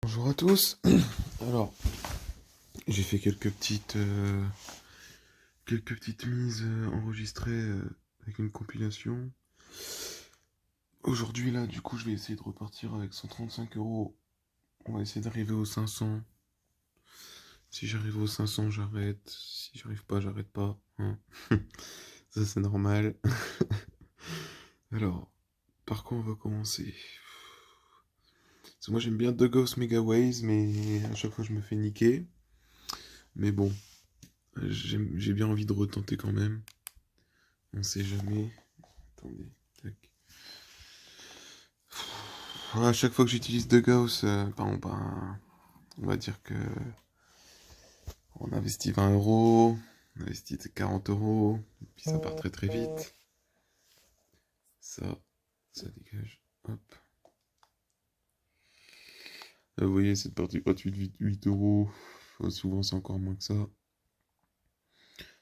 Bonjour à tous. Alors, j'ai fait quelques petites mises enregistrées avec une compilation. Aujourd'hui, là, du coup, je vais essayer de repartir avec 135 euros. On va essayer d'arriver aux 500. Si j'arrive aux 500, j'arrête. Si j'arrive pas, j'arrête pas, hein. Ça, c'est normal. Alors, par quoi on va commencer? Parce que moi, j'aime bien Dughouse Megaways, mais à chaque fois, je me fais niquer. Mais bon, j'ai bien envie de retenter quand même. On sait jamais. Attendez. Tac. À chaque fois que j'utilise The Gauss, on va dire que on investit 20 euros, on investit 40 euros, et puis ça part très très vite. Ça, ça dégage. Hop. Là, vous voyez, cette partie gratuite, 8 euros. Souvent, c'est encore moins que ça.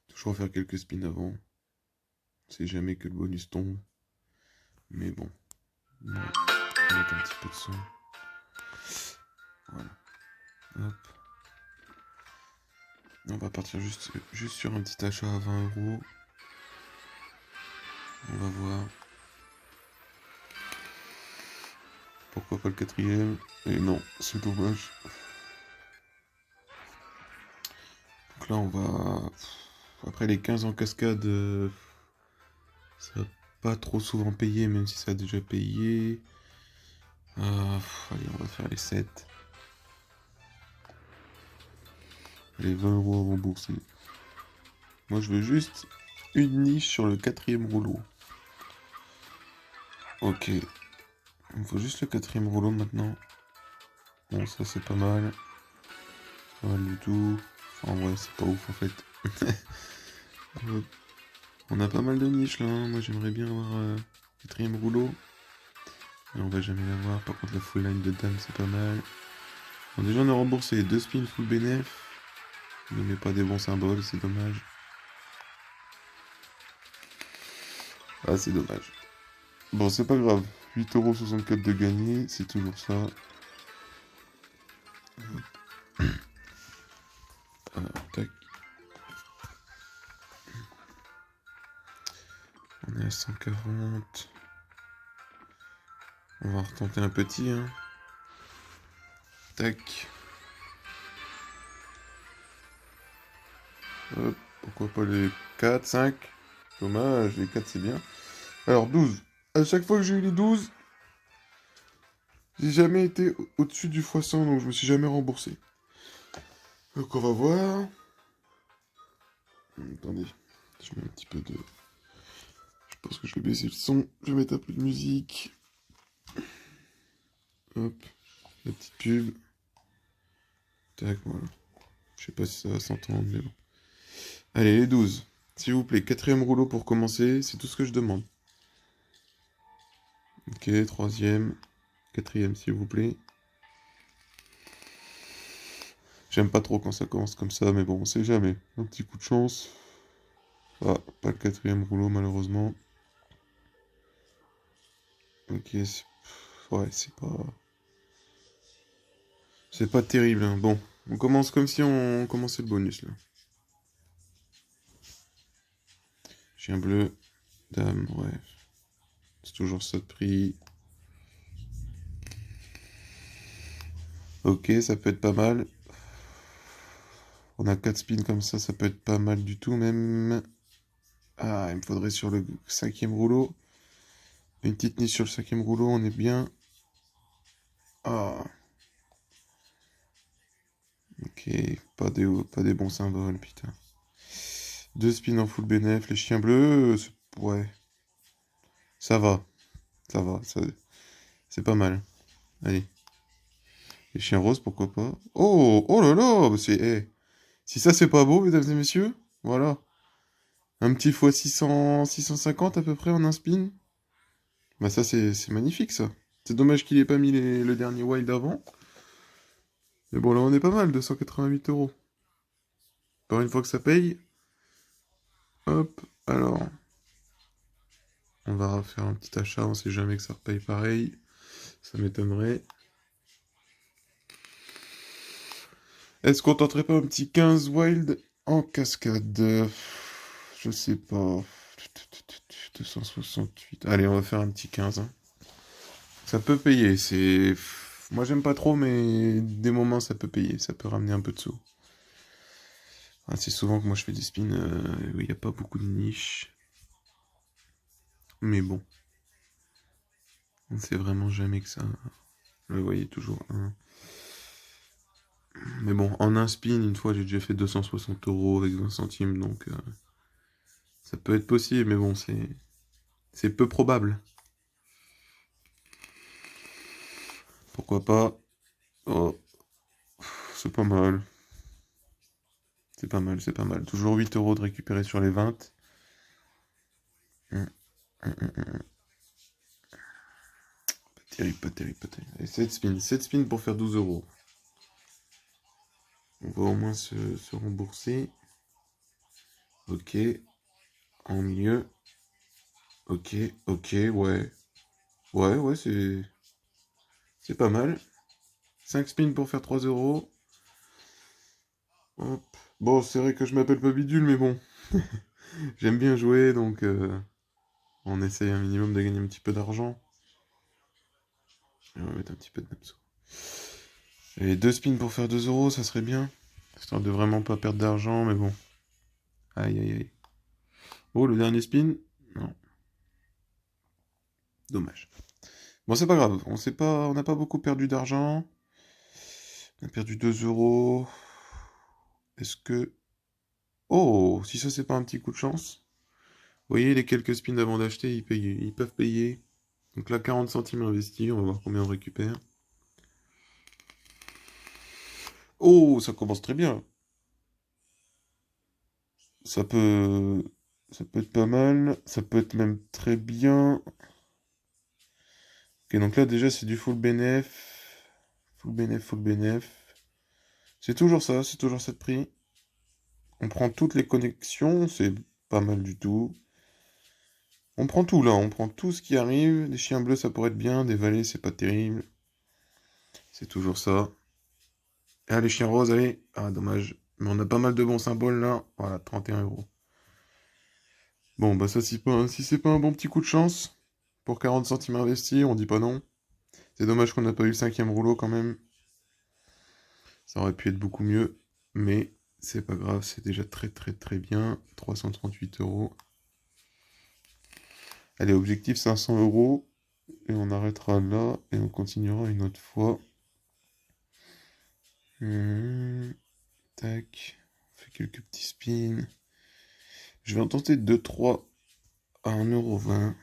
Toujours faire quelques spins avant. C'est jamais que le bonus tombe. Mais bon. On va mettre un petit peu de son. Voilà. Hop. On va partir juste sur un petit achat à 20 euros. On va voir. Pourquoi pas le quatrième? Et non, c'est dommage. Donc là, on va... Après les 15 en cascade, ça va pas trop souvent payer, même si ça a déjà payé. Allez, on va faire les 7. Les 20 euros à rembourser. Moi, je veux juste une niche sur le quatrième rouleau. Ok. Il me faut juste le quatrième rouleau maintenant. Bon, ça c'est pas mal. Pas mal du tout. Enfin, en vrai, c'est pas ouf en fait. Hop. On a pas mal de niches là, hein. Moi j'aimerais bien avoir quatrième rouleau. Mais on va jamais l'avoir. Par contre la full line de dame c'est pas mal. Bon, déjà on a remboursé les 2 spins full bénéf. On ne met pas des bons symboles, c'est dommage. Ah c'est dommage. Bon c'est pas grave. 8,64€ de gagné, c'est toujours ça. Alors, tac. On est à 140. On va retenter un petit, hein. Tac. Hop, pourquoi pas les 4, 5. Dommage, les 4 c'est bien. Alors 12. À chaque fois que j'ai eu les 12, j'ai jamais été au-dessus du x100, donc je me suis jamais remboursé. Donc on va voir. Attendez, je mets un petit peu de... Je pense que je vais baisser le son, je vais mettre un peu de musique. Hop, la petite pub. Tac, voilà. Je sais pas si ça va s'entendre, mais bon. Allez, les 12. S'il vous plaît, quatrième rouleau pour commencer, c'est tout ce que je demande. Ok, troisième, quatrième, s'il vous plaît. J'aime pas trop quand ça commence comme ça, mais bon, on sait jamais. Un petit coup de chance. Ah, pas le quatrième rouleau, malheureusement. Ok, ouais, c'est pas... C'est pas terrible, hein. Bon, on commence comme si on commençait le bonus, là. Chien bleu, dame, ouais. C'est toujours ça de prix. Ok, ça peut être pas mal. On a 4 spins comme ça peut être pas mal du tout, même. Ah, il me faudrait sur le cinquième rouleau. Une petite niche sur le cinquième rouleau, on est bien. Ah. Ok, pas des bons symboles, putain. 2 spins en full bénéf, les chiens bleus, ouais, ça va, c'est pas mal. Allez, les chiens roses, pourquoi pas. Oh, oh là là, si ça c'est pas beau, mesdames et messieurs, voilà. Un petit fois 650 à peu près en un spin. Bah ça c'est magnifique ça. C'est dommage qu'il ait pas mis le dernier wild avant. Mais bon là on est pas mal, 288 euros. Par une fois que ça paye. Hop, alors. On va refaire un petit achat, on sait jamais que ça repaye pareil. Ça m'étonnerait. Est-ce qu'on tenterait pas un petit 15 wild en cascade? Je sais pas. 268. Allez, on va faire un petit 15, hein. Ça peut payer, c'est... Moi j'aime pas trop, mais des moments ça peut payer, ça peut ramener un peu de sous. Ah, c'est souvent que moi je fais des spins où il n'y a pas beaucoup de niches. Mais bon, on ne sait vraiment jamais que ça... Vous voyez toujours un... Mais bon, en un spin, une fois j'ai déjà fait 260 € avec 20 centimes, donc ça peut être possible, mais bon, c'est peu probable. Pourquoi pas? Oh, c'est pas mal. C'est pas mal, c'est pas mal. Toujours 8 € de récupérer sur les 20. Hum, hum, hum, hum. Pas terrible, pas terrible, pas terrible. Allez, 7 spins. 7 spins pour faire 12 €. On va au moins se rembourser. Ok. En milieu. Ok, ok, ouais. Ouais, ouais, c'est pas mal. 5 spins pour faire 3 €. Hop. Bon, c'est vrai que je m'appelle pas Bidule, mais bon. J'aime bien jouer, donc on essaye un minimum de gagner un petit peu d'argent. On va mettre un petit peu de Namso. Et 2 spins pour faire 2 €, ça serait bien. Histoire de vraiment pas perdre d'argent, mais bon. Aïe, aïe, aïe. Oh, le dernier spin? Non. Dommage. Bon, c'est pas grave. On n'a pas beaucoup perdu d'argent. On a perdu 2 €. Est-ce que... Oh, si ça c'est pas un petit coup de chance. Vous voyez, les quelques spins avant d'acheter, ils peuvent payer. Donc là, 40 centimes investis, on va voir combien on récupère. Oh, ça commence très bien. Ça peut... Ça peut être pas mal. Ça peut être même très bien. Ok, donc là, déjà, c'est du full bénéf. Full bénéf, full bénéf. C'est toujours ça, c'est toujours ça de prix. On prend toutes les connexions, c'est pas mal du tout. On prend tout là, on prend tout ce qui arrive. Des chiens bleus, ça pourrait être bien. Des valets, c'est pas terrible. C'est toujours ça. Ah, les chiens roses, allez. Ah, dommage. Mais on a pas mal de bons symboles là. Voilà, 31 €. Bon, bah ça, si c'est pas un bon petit coup de chance, pour 40 centimes investis, on dit pas non. C'est dommage qu'on n'a pas eu le 5e rouleau quand même. Ça aurait pu être beaucoup mieux. Mais c'est pas grave, c'est déjà très très très bien. 338 €. Allez, objectif 500 €. Et on arrêtera là et on continuera une autre fois. Tac. On fait quelques petits spins. Je vais en tenter 2-3 à 1,20 €.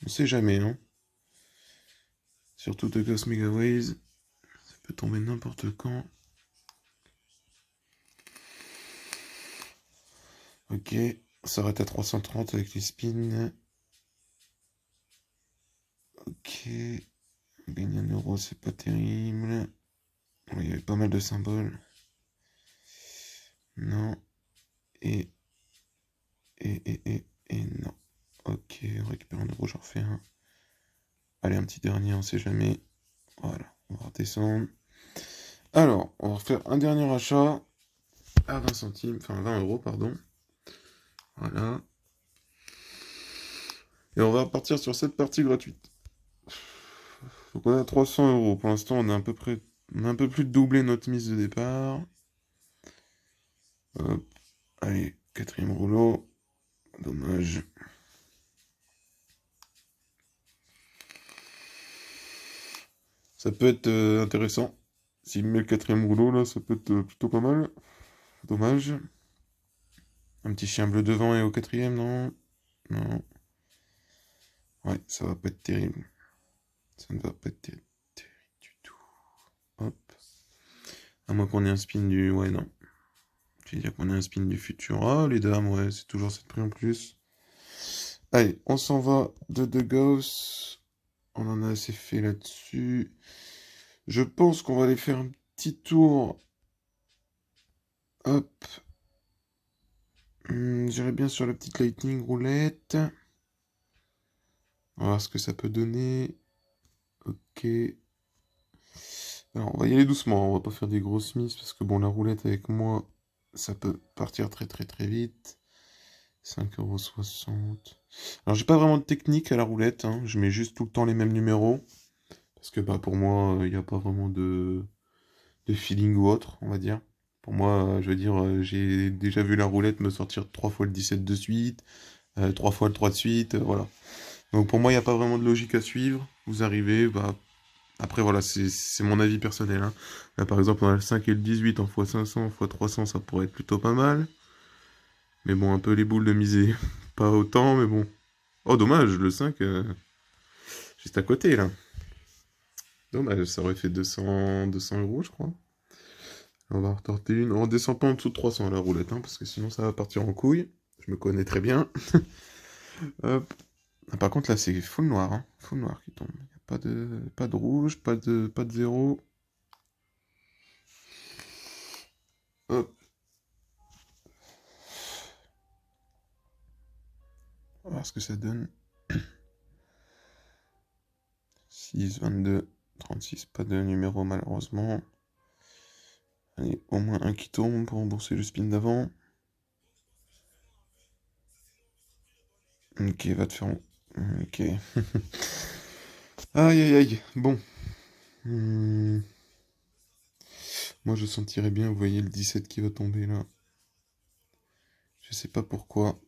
On sait jamais, hein. Surtout de Ghost Megaways. Ça peut tomber n'importe quand. Ok. On s'arrête à 330 avec les spins. Ok. Gagner 1 €, c'est pas terrible. Bon, il y avait pas mal de symboles. Non. Et non. Ok, on récupère 1 €, j'en refais un. Allez, un petit dernier, on sait jamais. Voilà, on va redescendre. Alors, on va refaire un dernier achat à 20 centimes, enfin 20 €, pardon. Voilà. Et on va partir sur cette partie gratuite. Donc on a 300 €. Pour l'instant, on a à peu près, on a un peu plus de doublé notre mise de départ. Hop. Allez, 4e rouleau. Dommage. Ça peut être intéressant. S'il met le 4e rouleau, là, ça peut être plutôt pas mal. Dommage. Un petit chien bleu devant et au 4e, non? Non. Ouais, ça va pas être terrible. Ça ne va pas être terrible du tout. Hop. À moins qu'on ait un spin du... Ouais, non. Je vais dire qu'on ait un spin du Futura. Les dames, ouais, c'est toujours cette prix en plus. Allez, on s'en va de Gauss. On en a assez fait là-dessus. Je pense qu'on va aller faire un petit tour. Hop. J'irai bien sur la petite Lightning roulette. On va voir ce que ça peut donner. Ok. Alors, on va y aller doucement, on va pas faire des grosses mises, parce que bon, la roulette avec moi, ça peut partir très très très vite. 5,60 €. Alors, j'ai pas vraiment de technique à la roulette, hein. Je mets juste tout le temps les mêmes numéros. Parce que bah, pour moi, il n'y a pas vraiment de feeling ou autre, on va dire. Pour moi, je veux dire, j'ai déjà vu la roulette me sortir 3 fois le 17 de suite, 3 fois le 3 de suite, voilà. Donc pour moi, il n'y a pas vraiment de logique à suivre. Vous arrivez, bah, après voilà, c'est mon avis personnel, hein. Là, par exemple, on a le 5 et le 18 en x500, x300, ça pourrait être plutôt pas mal. Mais bon, un peu les boules de miser, pas autant, mais bon. Oh, dommage, le 5, juste à côté, là. Dommage, ça aurait fait 200 €, je crois. On va en retenter une. On descend pas en dessous de 300 à la roulette, hein, parce que sinon ça va partir en couille. Je me connais très bien. Hop. Ah, par contre, là, c'est full noir, hein. Full noir qui tombe. Y a pas de rouge, pas de zéro. Hop. On va voir ce que ça donne. 6, 22, 36. Pas de numéro, malheureusement. Allez, au moins un qui tombe pour rembourser le spin d'avant. Ok, va te faire... Ok. Aïe, aïe, aïe. Bon. Hmm. Moi, je sentirais bien, vous voyez, le 17 qui va tomber là. Je sais pas pourquoi,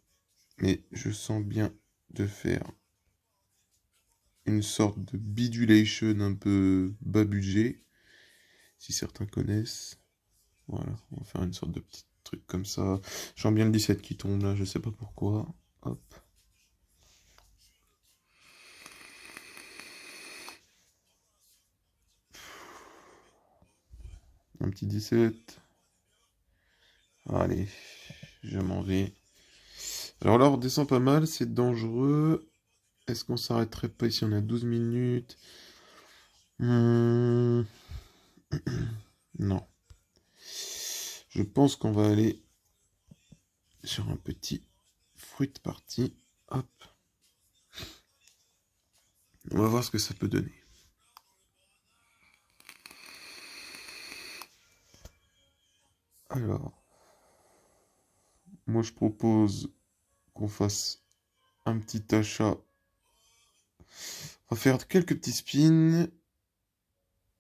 mais je sens bien de faire une sorte de bidulation un peu bas budget, si certains connaissent. Voilà, on va faire une sorte de petit truc comme ça. Je sens bien le 17 qui tombe là, je sais pas pourquoi. Hop. Un petit 17. Allez, je m'en vais. Alors là, on redescend pas mal, c'est dangereux. Est-ce qu'on s'arrêterait pas ici? On a 12 minutes. Hmm. Non. Je pense qu'on va aller sur un petit fruit party. Hop. On va voir ce que ça peut donner. Alors, moi je propose qu'on fasse un petit achat. On va faire quelques petits spins.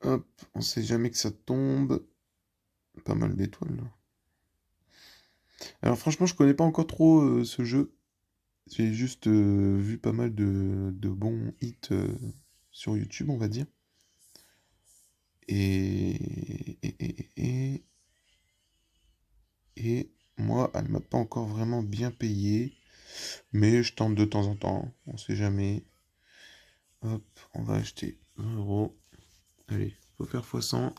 Hop, on sait jamais que ça tombe. Pas mal d'étoiles là. Alors franchement, je connais pas encore trop ce jeu. J'ai juste vu pas mal de bons hits sur YouTube, on va dire. Et, et moi, elle m'a pas encore vraiment bien payé. Mais je tente de temps en temps. On sait jamais. Hop, on va acheter 20 €. Allez, faut faire x100.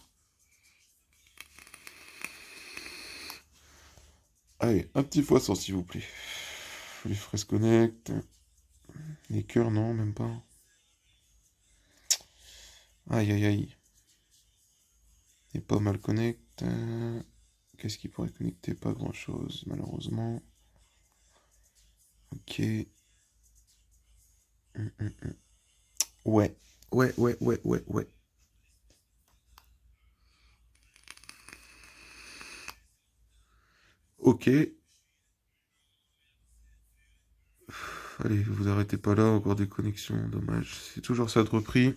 Allez, un petit x100 s'il vous plaît. Les fraises connect. Les cœurs, non, même pas. Aïe, aïe, aïe. Les pommes mal connect. Qu'est-ce qui pourrait connecter? Pas grand-chose, malheureusement. Ok. Ouais. Ouais, ouais, ouais, ouais, ouais. Ok. Allez, vous arrêtez pas là, encore des connexions, dommage. C'est toujours ça de repris.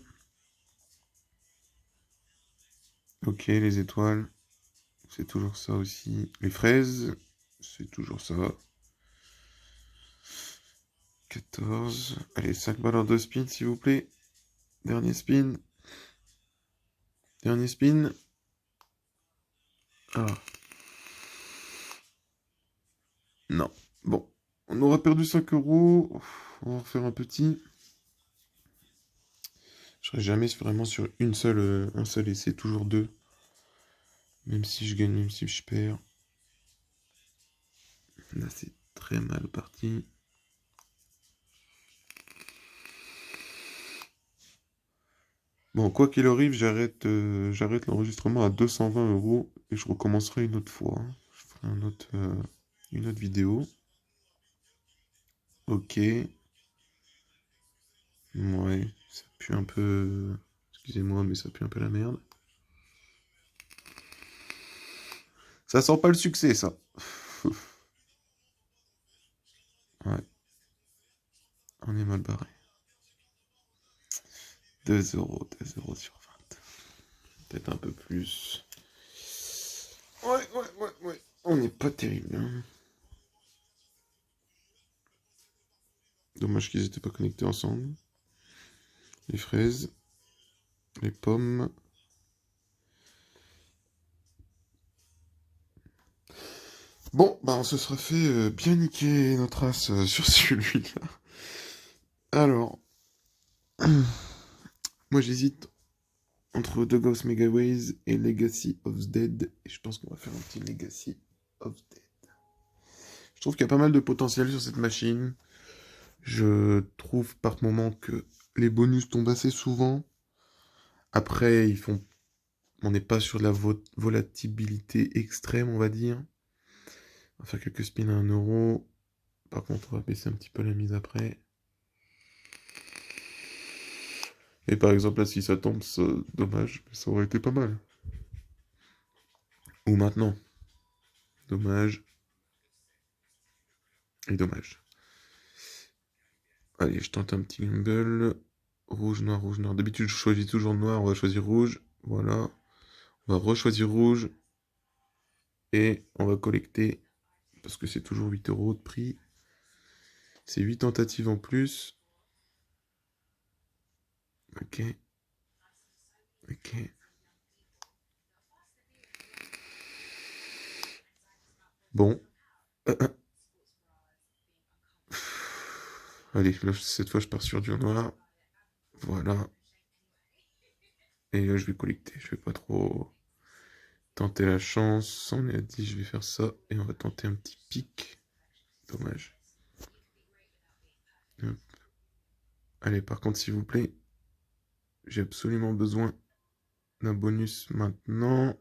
Ok, les étoiles. C'est toujours ça aussi. Les fraises, c'est toujours ça. 14. Allez, 5 balles de spin, s'il vous plaît. Dernier spin. Dernier spin. Ah, non. Bon. On aura perdu 5 €. On va en faire un petit. Je serai jamais vraiment sur un seul essai, toujours deux. Même si je gagne, même si je perds. Là, c'est très mal parti. Bon, quoi qu'il arrive, j'arrête l'enregistrement à 220 € et je recommencerai une autre fois, hein. Je ferai une autre vidéo. Ok. Ouais, ça pue un peu. Excusez-moi, mais ça pue un peu la merde. Ça sent pas le succès, ça. Ouais, on est mal barré. 2 euros, 2 € sur 20. Peut-être un peu plus. Ouais. On n'est pas terrible, hein. Dommage qu'ils étaient pas connectés ensemble. Les fraises. Les pommes. Bon, bah on se sera fait bien niquer notre race sur celui-là. Alors, moi j'hésite entre The Ghost Megaways et Legacy of the Dead. Et je pense qu'on va faire un petit Legacy of the Dead. Je trouve qu'il y a pas mal de potentiel sur cette machine. Je trouve par moment que les bonus tombent assez souvent. Après, on n'est pas sur de la volatilité extrême, on va dire. On va faire quelques spins à 1 €. Par contre, on va baisser un petit peu la mise après. Et par exemple, là, si ça tombe, c'est dommage, mais ça aurait été pas mal. Ou maintenant. Dommage. Et dommage. Allez, je tente un petit gamble. Rouge, noir, rouge, noir. D'habitude, je choisis toujours noir, on va choisir rouge. Voilà. On va rechoisir rouge. Et on va collecter, parce que c'est toujours 8 € de prix. C'est 8 tentatives en plus. Ok. Bon. Allez, là, cette fois, je pars sur du noir. Voilà. Et là, je vais collecter. Je vais pas trop tenter la chance. On est à 10, je vais faire ça. Et on va tenter un petit pic. Dommage. Hop. Allez, par contre, s'il vous plaît, j'ai absolument besoin d'un bonus maintenant.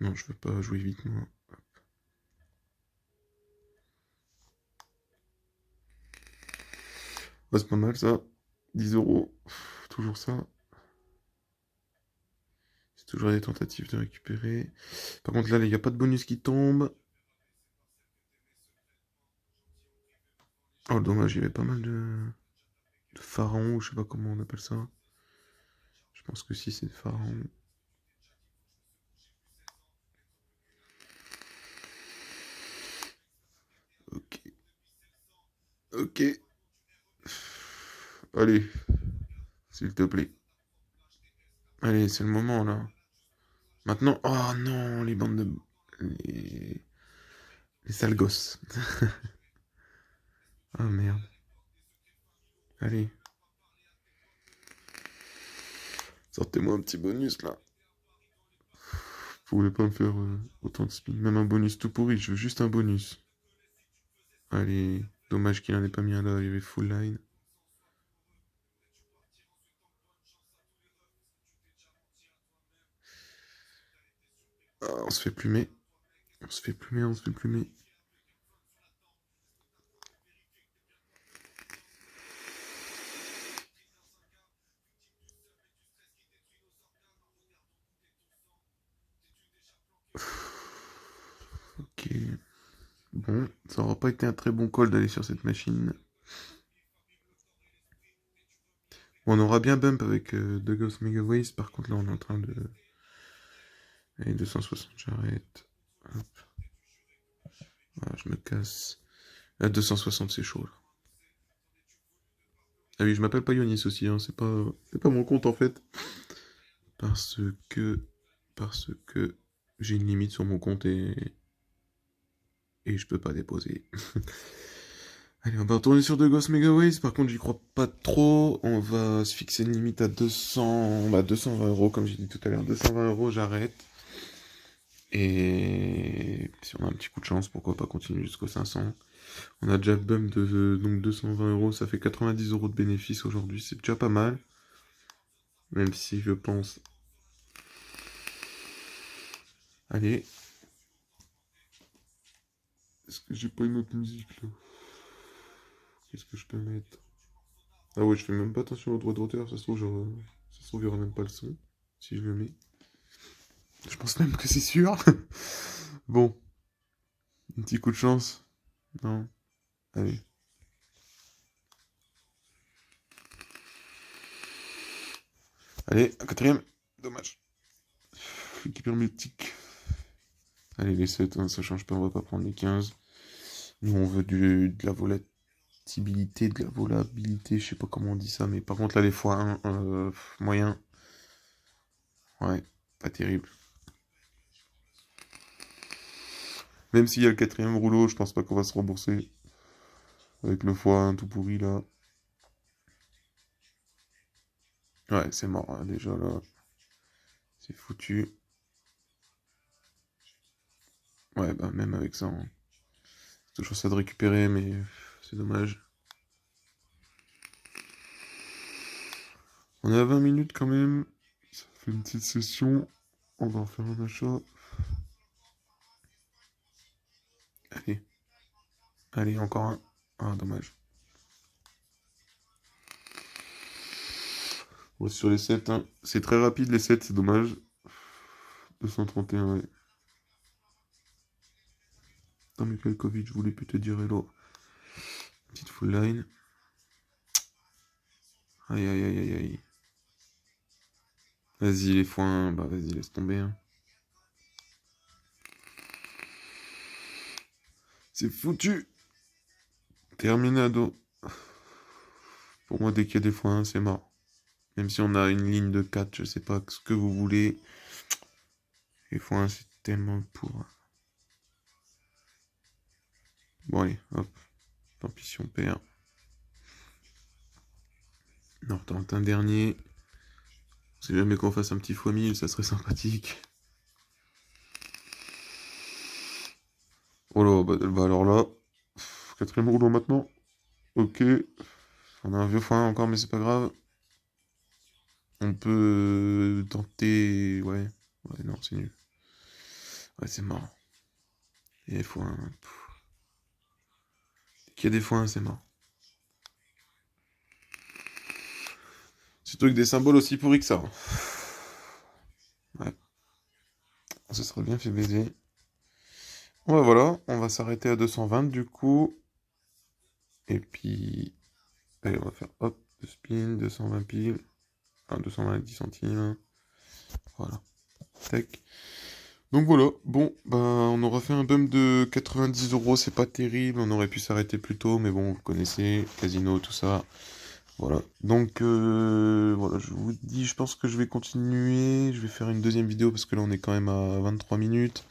Non, je veux pas jouer vite, moi. Ouais, c'est pas mal, ça. 10 €. Toujours ça. C'est toujours des tentatives de récupérer. Par contre, là, il n'y a pas de bonus qui tombe. Oh, dommage, il y avait pas mal de pharaons, je sais pas comment on appelle ça. Je pense que si, c'est des pharaons. Ok. Ok. Allez, s'il te plaît. Allez, c'est le moment, là. Maintenant. Oh non, les bandes de... Les sales gosses. Ah merde. Allez. Sortez-moi un petit bonus, là. Vous voulez pas me faire autant de spin. Même un bonus tout pourri, je veux juste un bonus. Allez. Dommage qu'il en ait pas mis un là, il y avait full line. Ah, on se fait plumer. On se fait plumer. Ok. Bon, ça aura pas été un très bon call d'aller sur cette machine. Bon, on aura bien bump avec The Ghost Mega Waste. Par contre, là, on est en train de... Allez, 260, j'arrête. Hop. Voilà, je me casse. À 260, c'est chaud, là. Ah oui, je m'appelle pas Yonis aussi, hein. C'est pas mon compte, en fait. Parce que... Parce que... J'ai une limite sur mon compte et je peux pas déposer. Allez, on va retourner sur The Ghost Mega Waste. Par contre, j'y crois pas trop. On va se fixer une limite à 200... Bah, 220 €, comme j'ai dit tout à l'heure. 220 €, j'arrête. Et si on a un petit coup de chance, pourquoi pas continuer jusqu'au 500. On a déjà bump de donc 220 €, ça fait 90 € de bénéfice aujourd'hui, c'est déjà pas mal. Même si je pense... Allez. Est-ce que j'ai pas une autre musique là? Qu'est-ce que je peux mettre? Ah ouais, je fais même pas attention au droit d'auteur, ça se trouve, genre, ça se trouve, il y aura même pas le son, si je le mets. pense même que c'est sûr. Bon, un petit coup de chance. Non. Allez. Allez, un quatrième. Dommage. Équipe hermétique. Allez, les 7, hein, ça change pas, on va pas prendre les 15. Nous, on veut de la volatilité, de la volabilité, je sais pas comment on dit ça, mais par contre, là, les x1, moyen. Ouais, pas terrible. Même s'il y a le quatrième rouleau, je pense pas qu'on va se rembourser. Avec le x1 tout pourri, là. Ouais, c'est mort, hein, déjà, là. C'est foutu. Ouais, bah, même avec ça, hein. C'est toujours ça de récupérer, mais c'est dommage. On est à 20 minutes quand même. Ça fait une petite session. On va en faire un achat. Allez. Allez, encore un. Ah, dommage. Ouais, sur les 7, hein. C'est très rapide les 7, c'est dommage. 231, ouais. Non mais quel Covid, je voulais plus te dire hello. Petite full line. Aïe aïe aïe aïe aïe. Vas-y les foins, bah vas-y laisse tomber, hein. C'est foutu. Terminado. Pour moi, dès qu'il y a des foins, c'est mort. Même si on a une ligne de 4, je sais pas ce que vous voulez. Les foins, c'est tellement pour. Bon allez, hop. Tant pis si on perd. On tente un dernier. On sait jamais qu'on fasse un petit x1000, ça serait sympathique. Oh là, bah alors là. Quatrième rouleau maintenant. Ok. On a un vieux foin encore, mais c'est pas grave. On peut tenter. Ouais. Ouais, non, c'est nul. Ouais, c'est mort. Il y a des foins. Dès qu'il y a des foins, c'est mort. Surtout avec des symboles aussi pourris que ça. Ouais. On se serait bien fait baiser. Ouais, voilà. On va s'arrêter à 220 du coup. Et puis. Allez, on va faire hop, de spin, 220 piles. Enfin, 220 avec 10 centimes. Voilà. Tac. Donc voilà, bon, bah on aura fait un bump de 90 euros, c'est pas terrible, on aurait pu s'arrêter plus tôt, mais bon, vous connaissez, casino, tout ça. Voilà, donc voilà, je vous dis, je pense que je vais continuer, je vais faire une deuxième vidéo parce que là on est quand même à 23 minutes.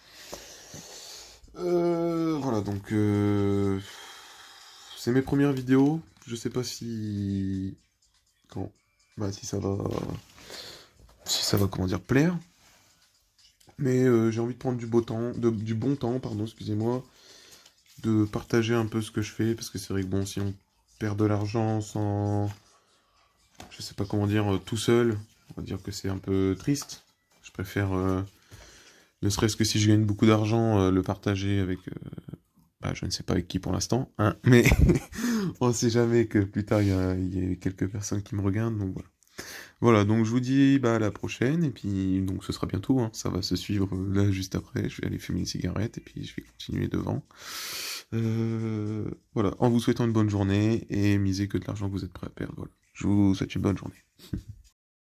Voilà, donc c'est mes premières vidéos, je sais pas si... Comment? Bah si ça va... Si ça va, comment dire, plaire. Mais j'ai envie de prendre du beau temps, du bon temps, pardon, excusez-moi, de partager un peu ce que je fais, parce que c'est vrai que bon, si on perd de l'argent sans, je sais pas comment dire, tout seul, on va dire que c'est un peu triste. Je préfère, ne serait-ce que si je gagne beaucoup d'argent, le partager avec, bah, je ne sais pas avec qui pour l'instant, hein, mais on sait jamais que plus tard il y a quelques personnes qui me regardent, donc voilà. Voilà, donc je vous dis bah, à la prochaine, et puis donc ce sera bientôt, hein, ça va se suivre là juste après, je vais aller fumer une cigarette, et puis je vais continuer devant. Voilà, en vous souhaitant une bonne journée, et misez que de l'argent que vous êtes prêt à perdre, voilà. Je vous souhaite une bonne journée.